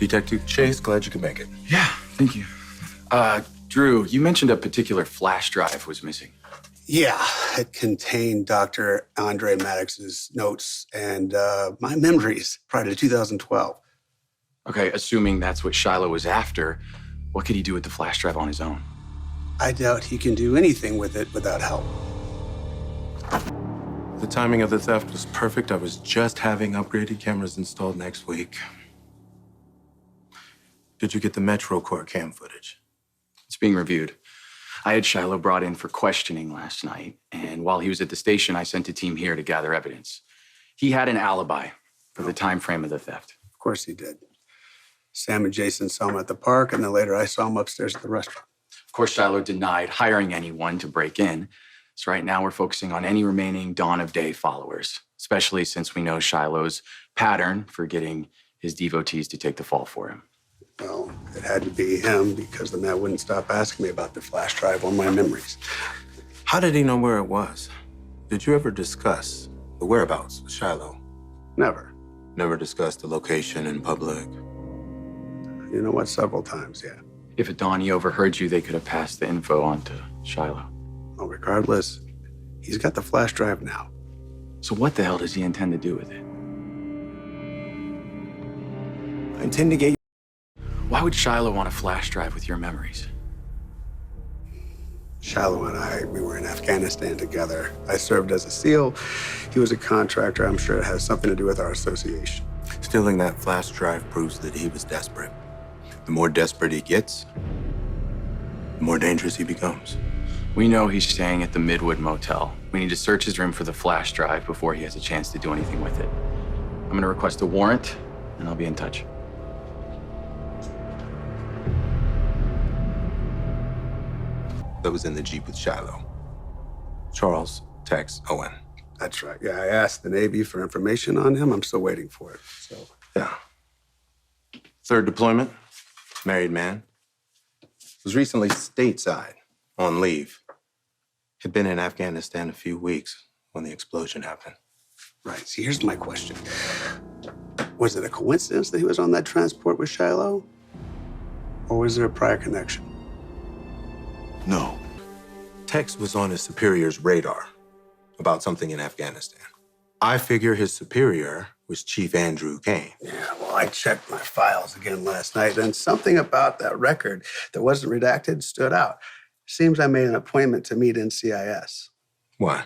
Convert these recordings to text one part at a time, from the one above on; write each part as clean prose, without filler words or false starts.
Detective Chase, glad you could make it. Yeah, thank you. Drew, you mentioned a particular flash drive was missing. Yeah, it contained Dr. Andre Maddox's notes and my memories prior to 2012. Okay, assuming that's what Shiloh was after, what could he do with the flash drive on his own? I doubt he can do anything with it without help. The timing of the theft was perfect. I was just having upgraded cameras installed next week. Did you get the Metro Court cam footage? It's being reviewed. I had Shiloh brought in for questioning last night, and while he was at the station, I sent a team here to gather evidence. He had an alibi for the time frame of the theft. Of course he did. Sam and Jason saw him at the park, and then later I saw him upstairs at the restaurant. Of course, Shiloh denied hiring anyone to break in. So right now we're focusing on any remaining Dawn of Day followers, especially since we know Shiloh's pattern for getting his devotees to take the fall for him. Well, it had to be him because the man wouldn't stop asking me about the flash drive or my memories. How did he know where it was? Did you ever discuss the whereabouts of Shiloh? Never. Never discussed the location in public? You know what? Several times, yeah. If Adani overheard you, they could have passed the info on to Shiloh. Well, regardless, he's got the flash drive now. So what the hell does he intend to do with it? I intend to get Why would Shiloh want a flash drive with your memories? Shiloh and I, we were in Afghanistan together. I served as a SEAL. He was a contractor. I'm sure it has something to do with our association. Stealing that flash drive proves that he was desperate. The more desperate he gets, the more dangerous he becomes. We know he's staying at the Midwood Motel. We need to search his room for the flash drive before he has a chance to do anything with it. I'm gonna request a warrant, and I'll be in touch. That was in the Jeep with Shiloh. Charles, Tex, Owen. That's right. Yeah, I asked the Navy for information on him. I'm still waiting for it. So, Yeah. Third deployment, married man. Was recently stateside, on leave. Had been in Afghanistan a few weeks when the explosion happened. right. See, here's my question. Was it a coincidence that he was on that transport with Shiloh? Or was there a prior connection? No. Tex was on his superior's radar about something in Afghanistan. I figure his superior was Chief Andrew Kane. Yeah, well, I checked my files again last night, and something about that record that wasn't redacted stood out. Seems I made an appointment to meet NCIS. Why?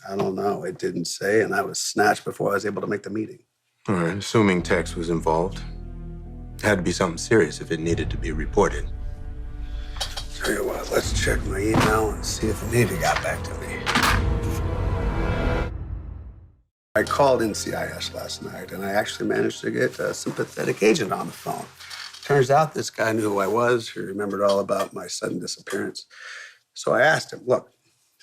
I don't know. It didn't say, and I was snatched before I was able to make the meeting. All right, assuming Tex was involved. It had to be something serious if it needed to be reported. Tell you what, let's check my email and see if the Navy got back to me. I called NCIS last night, and I actually managed to get a sympathetic agent on the phone. Turns out this guy knew who I was. He remembered all about my sudden disappearance. So I asked him, look,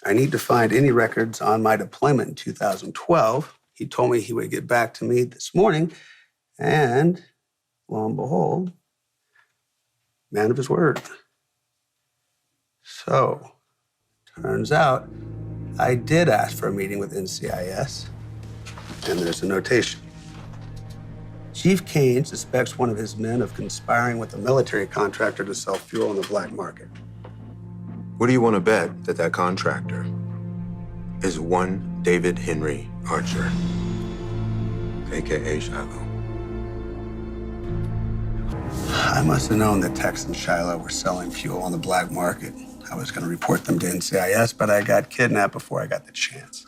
I need to find any records on my deployment in 2012. He told me he would get back to me this morning, and lo and behold, man of his word. So, turns out I did ask for a meeting with NCIS, and there's a notation. Chief Kane suspects one of his men of conspiring with a military contractor to sell fuel on the black market. What do you want to bet that that contractor is one David Henry Archer, a.k.a. Shiloh? I must have known that Tex and Shiloh were selling fuel on the black market. I was going to report them to NCIS, but I got kidnapped before I got the chance.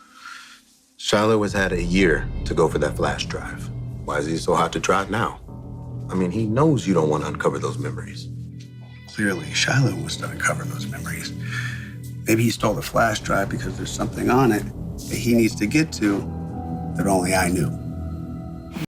Shiloh has had a year to go for that flash drive. Why is he so hot to trot now? I mean, he knows you don't want to uncover those memories. Clearly, Shiloh wants to uncover those memories. Maybe he stole the flash drive because there's something on it that he needs to get to that only I knew.